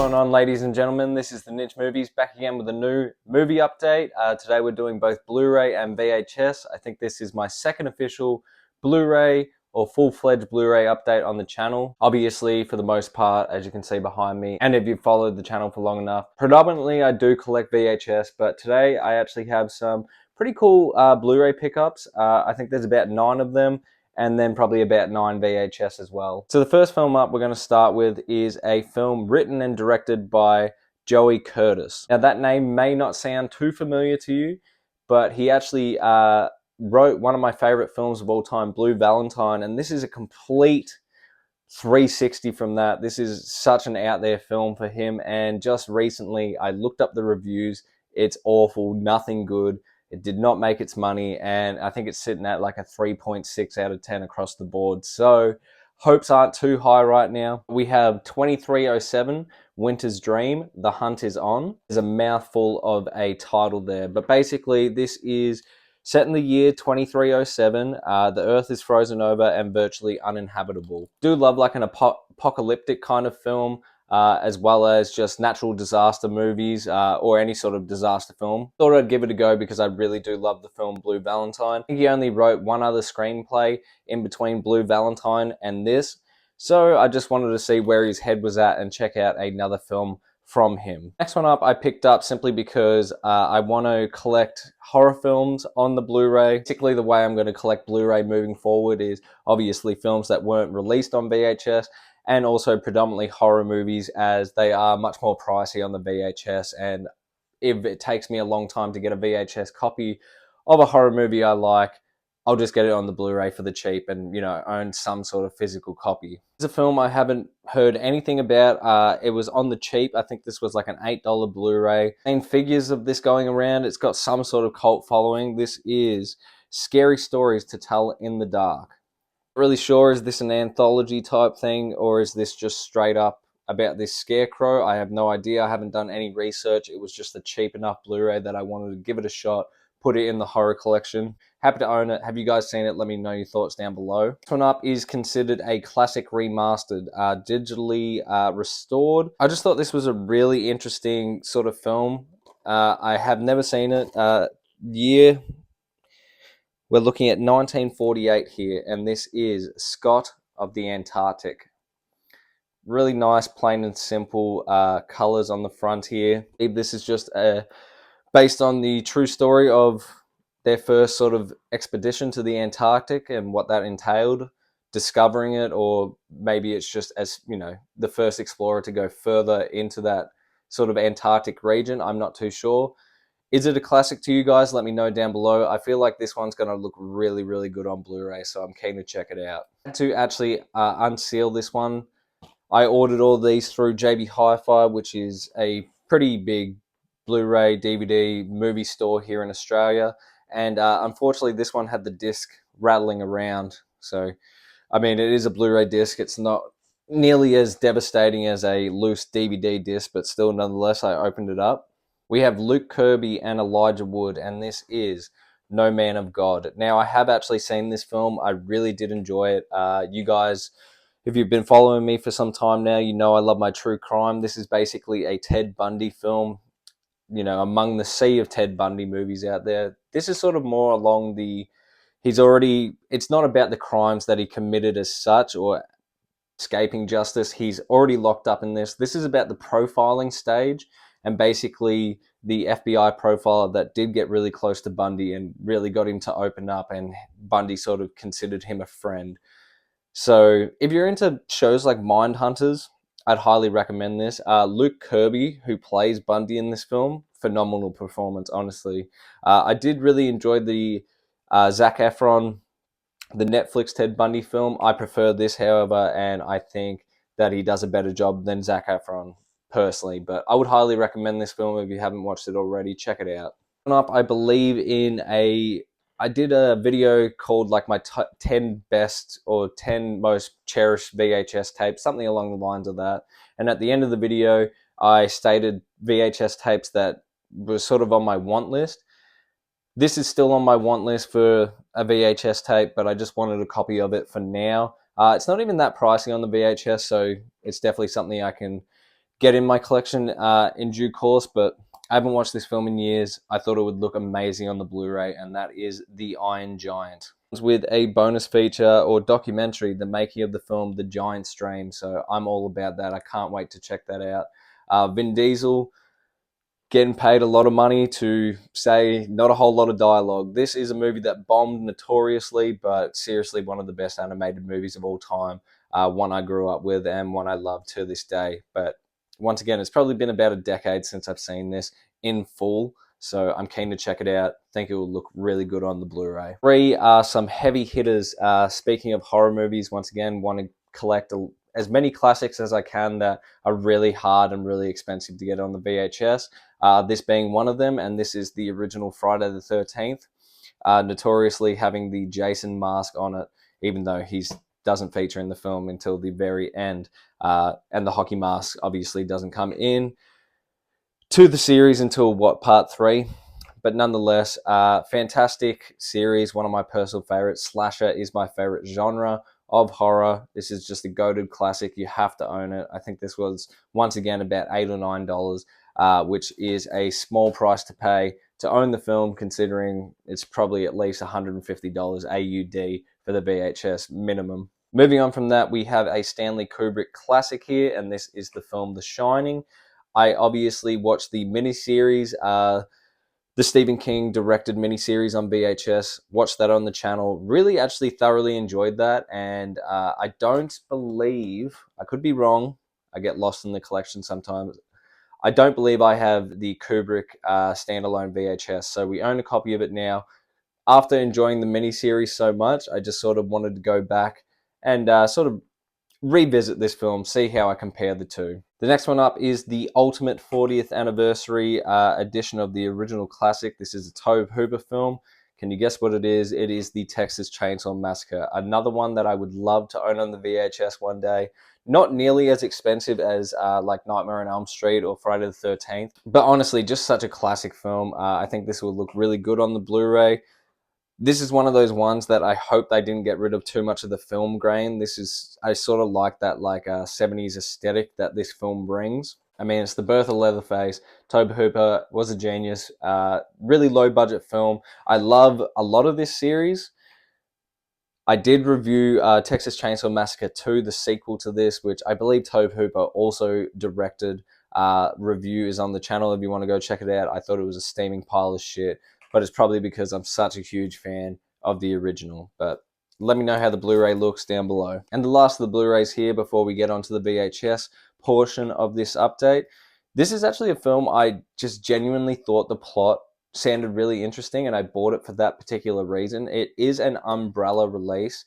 going on, ladies and gentlemen? This is the Niche Movies back again with a new movie update. Today we're doing both Blu-ray and VHS. I think this is my second official Blu-ray or full-fledged Blu-ray update on the channel. Obviously, for the most part, as you can see behind me, and if you've followed the channel for long enough, predominantly I do collect VHS, but today I actually have some pretty cool Blu-ray pickups. I think there's about 9 of them, and then probably about 9 VHS as well. So the first film up we're going to start with is a film written and directed by Joey Curtis. Now that name may not sound too familiar to you, but he actually wrote one of my favorite films of all time, Blue Valentine, and this is a complete 360 from that. This is such an out there film for him, and just recently I looked up the reviews. It's awful, nothing good. It did not make its money, and I think it's sitting at like a 3.6 out of 10 across the board. So hopes aren't too high right now. We have 2307, Winter's Dream, The Hunt is On. There's a mouthful of a title there, but basically this is set in the year 2307. The Earth is frozen over and virtually uninhabitable. Do love like an apocalyptic kind of film, as well as just natural disaster movies or any sort of disaster film. Thought I'd give it a go because I really do love the film Blue Valentine. I think he only wrote one other screenplay in between Blue Valentine and this, so I just wanted to see where his head was at and check out another film from him. Next one up I picked up simply because I want to collect horror films on the Blu-ray. Particularly the way I'm going to collect Blu-ray moving forward is obviously films that weren't released on VHS, and also predominantly horror movies, as they are much more pricey on the VHS, and if it takes me a long time to get a VHS copy of a horror movie I like, I'll just get it on the Blu-ray for the cheap and, you know, own some sort of physical copy. It's a film I haven't heard anything about. It was on the cheap. I think this was like an $8 Blu-ray. Main figures of this going around, it's got some sort of cult following. This is Scary Stories to Tell in the Dark. Really sure, is this an anthology type thing, or is this just straight up about this scarecrow? I have no idea. I haven't done any research. It was just a cheap enough Blu-ray that I wanted to give it a shot, put it in the horror collection. Happy to own it. Have you guys seen it? Let me know your thoughts down below. This one up is considered a classic remastered, digitally restored. I just thought this was a really interesting sort of film. I have never seen it. Year, we're looking at 1948 here, and this is Scott of the Antarctic. Really nice, plain and simple colors on the front here. This is just based on the true story of their first sort of expedition to the Antarctic and what that entailed, discovering it, or maybe it's just, as you know, the first explorer to go further into that sort of Antarctic region. I'm not too sure. Is it a classic to you guys? Let me know down below. I feel like this one's going to look really, really good on Blu-ray, so I'm keen to check it out. To actually unseal this one, I ordered all these through JB Hi-Fi, which is a pretty big Blu-ray, DVD, movie store here in Australia. And unfortunately, this one had the disc rattling around. So, I mean, it is a Blu-ray disc. It's not nearly as devastating as a loose DVD disc, but still, nonetheless, I opened it up. We have Luke Kirby and Elijah Wood, and this is No Man of God. Now, I have actually seen this film. I really did enjoy it. You guys, if you've been following me for some time now, you know I love my true crime. This is basically a Ted Bundy film, you know, among the sea of Ted Bundy movies out there. This is sort of more along the, it's not about the crimes that he committed as such or escaping justice. He's already locked up in this. This is about the profiling stage, and basically the FBI profiler that did get really close to Bundy and really got him to open up, and Bundy sort of considered him a friend. So if you're into shows like Mindhunters, I'd highly recommend this. Luke Kirby, who plays Bundy in this film, phenomenal performance, honestly. I did really enjoy the Zac Efron, the Netflix Ted Bundy film. I prefer this, however, and I think that he does a better job than Zac Efron, personally. But I would highly recommend this film if you haven't watched it already. Check it out. Up, I believe I did a video called like my 10 best or 10 most cherished VHS tapes, something along the lines of that. And at the end of the video, I stated VHS tapes that were sort of on my want list. This is still on my want list for a VHS tape, but I just wanted a copy of it for now. It's not even that pricey on the VHS, so it's definitely something I can get in my collection in due course, but I haven't watched this film in years. I thought it would look amazing on the Blu-ray, and that is The Iron Giant. With a bonus feature or documentary, the making of the film The Giant Stream. So I'm all about that. I can't wait to check that out. Vin Diesel getting paid a lot of money to say not a whole lot of dialogue. This is a movie that bombed notoriously, but seriously one of the best animated movies of all time. One I grew up with and one I love to this day. But once again, it's probably been about a decade since I've seen this in full, so I'm keen to check it out. Think it will look really good on the Blu-ray. Three are some heavy hitters. Speaking of horror movies, once again, want to collect as many classics as I can that are really hard and really expensive to get on the VHS. This being one of them, and this is the original Friday the 13th, notoriously having the Jason mask on it, even though he doesn't feature in the film until the very end. And the hockey mask obviously doesn't come in to the series until, part 3? But nonetheless, fantastic series, one of my personal favorites. Slasher is my favorite genre of horror. This is just a goated classic. You have to own it. I think this was, once again, about $8 or $9, which is a small price to pay to own the film, considering it's probably at least $150 AUD for the VHS minimum. Moving on from that, we have a Stanley Kubrick classic here, and this is the film The Shining. I obviously watched the miniseries, the Stephen King directed miniseries on VHS, watched that on the channel, really actually thoroughly enjoyed that, and I don't believe, I could be wrong, I get lost in the collection sometimes, I don't believe I have the Kubrick standalone VHS, so we own a copy of it now. After enjoying the miniseries so much, I just sort of wanted to go back and sort of revisit this film, see how I compare the two. The next one up is the ultimate 40th anniversary edition of the original classic. This is a Tobe Hooper film. Can you guess what it is? It is the Texas Chainsaw Massacre. Another one that I would love to own on the VHS one day. Not nearly as expensive as like Nightmare on Elm Street or Friday the 13th. But honestly, just such a classic film. I think this will look really good on the Blu-ray. This is one of those ones that I hope they didn't get rid of too much of the film grain. I sort of like that 70s aesthetic that this film brings. I mean, it's the birth of Leatherface. Tobe Hooper was a genius. Really low budget film. I love a lot of this series. I did review Texas Chainsaw Massacre 2, the sequel to this, which I believe Tobe Hooper also directed. Review is on the channel if you want to go check it out. I thought it was a steaming pile of shit, but it's probably because I'm such a huge fan of the original. But let me know how the Blu-ray looks down below. And the last of the Blu-rays here before we get onto the VHS portion of this update. This is actually a film I just genuinely thought the plot sounded really interesting, and I bought it for that particular reason. It is an Umbrella release,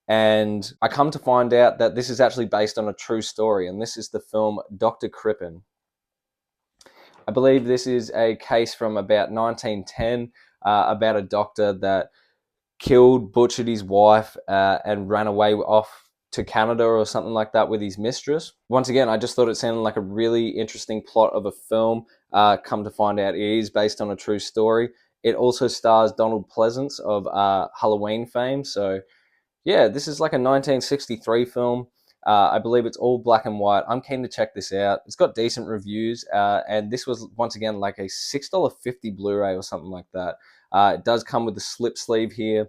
and I come to find out that this is actually based on a true story, and this is the film Dr. Crippen. I believe this is a case from about 1910 about a doctor that killed, butchered his wife, and ran away off to Canada or something like that with his mistress. Once again, I just thought it sounded like a really interesting plot of a film. Come to find out, it is based on a true story. It also stars Donald Pleasance of Halloween fame. So yeah, this is like a 1963 film. I believe it's all black and white. I'm keen to check this out. It's got decent reviews, and this was, once again, like a $6.50 Blu-ray or something like that. It does come with the slip sleeve here.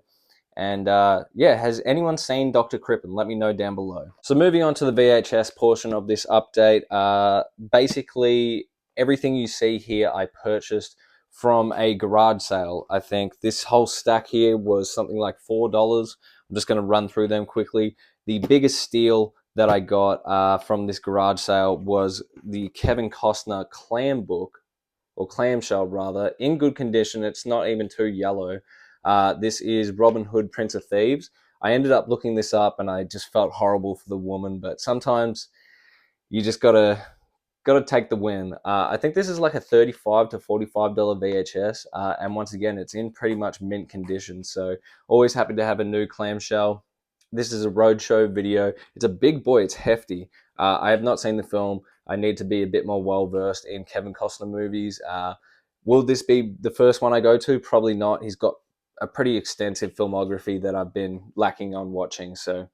And yeah, has anyone seen Dr. Crippen? Let me know down below. So moving on to the VHS portion of this update, basically everything you see here I purchased from a garage sale. I think this whole stack here was something like $4. I'm just going to run through them quickly. The biggest steal that I got from this garage sale was the Kevin Costner clam book, or clamshell rather, in good condition. It's not even too yellow. This is Robin Hood, Prince of Thieves. I ended up looking this up, and I just felt horrible for the woman, but sometimes you just gotta take the win. I think this is like a $35 to $45 VHS, and once again, it's in pretty much mint condition, so always happy to have a new clamshell. This is a roadshow video. It's a big boy, it's hefty. I have not seen the film. I need to be a bit more well-versed in Kevin Costner movies. Will this be the first one I go to? Probably not. He's got a pretty extensive filmography that I've been lacking on watching, so.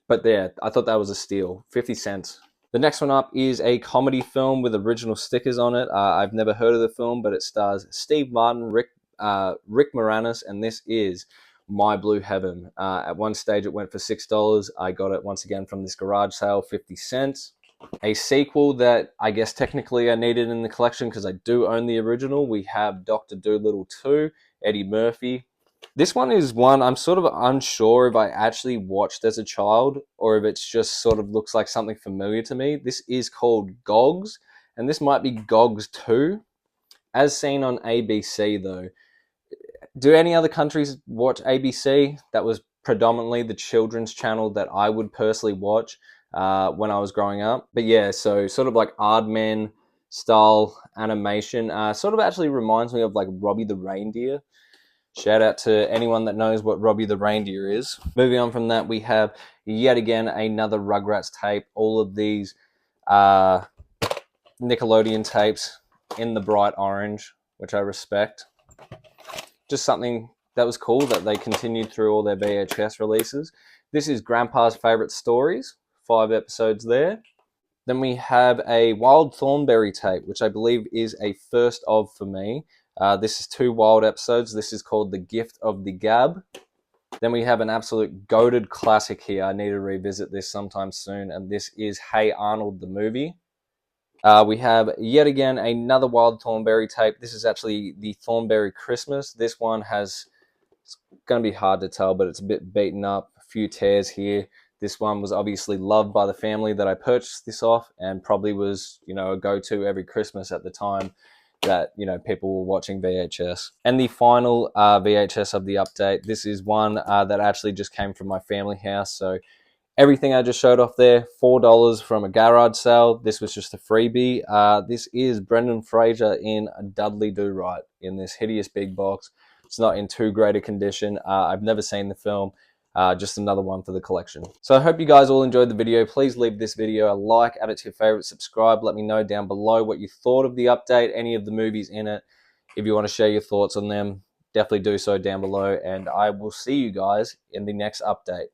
But yeah, I thought that was a steal. 50 cents. The next one up is a comedy film with original stickers on it. I've never heard of the film, but it stars Steve Martin, Rick Moranis, and this is My Blue Heaven. At one stage, it went for $6. I got it once again from this garage sale, 50 cents. A sequel that I guess technically I needed in the collection because I do own the original. We have Dr. Dolittle 2, Eddie Murphy. This one is one I'm sort of unsure if I actually watched as a child or if it's just sort of looks like something familiar to me. This is called Gogs, and this might be Gogs 2, as seen on ABC though. Do any other countries watch ABC? That was predominantly the children's channel that I would personally watch when I was growing up. But yeah, so sort of like Aardman style animation. Sort of actually reminds me of like Robbie the Reindeer. Shout out to anyone that knows what Robbie the Reindeer is. Moving on from that, we have yet again another Rugrats tape. All of these Nickelodeon tapes in the bright orange, which I respect. Just something that was cool that they continued through all their VHS releases. This is Grandpa's Favorite Stories, 5 episodes there. Then we have a Wild Thornberry tape, which I believe is a first of for me. This is 2 wild episodes. This is called The Gift of the Gab. Then we have an absolute goated classic here. I need to revisit this sometime soon, and this is Hey Arnold the movie. We have yet again another Wild Thornberry tape. This is actually the Thornberry Christmas. This one has, it's going to be hard to tell, but it's a bit beaten up, a few tears here. This one was obviously loved by the family that I purchased this off, and probably was, you know, a go-to every Christmas at the time that, you know, people were watching VHS. And the final VHS of the update, this is one that actually just came from my family house. So everything I just showed off there, $4 from a garage sale. This was just a freebie. This is Brendan Fraser in Dudley Do Right in this hideous big box. It's not in too great a condition. I've never seen the film. Just another one for the collection. So I hope you guys all enjoyed the video. Please leave this video a like, add it to your favorite, subscribe. Let me know down below what you thought of the update, any of the movies in it. If you want to share your thoughts on them, definitely do so down below. And I will see you guys in the next update.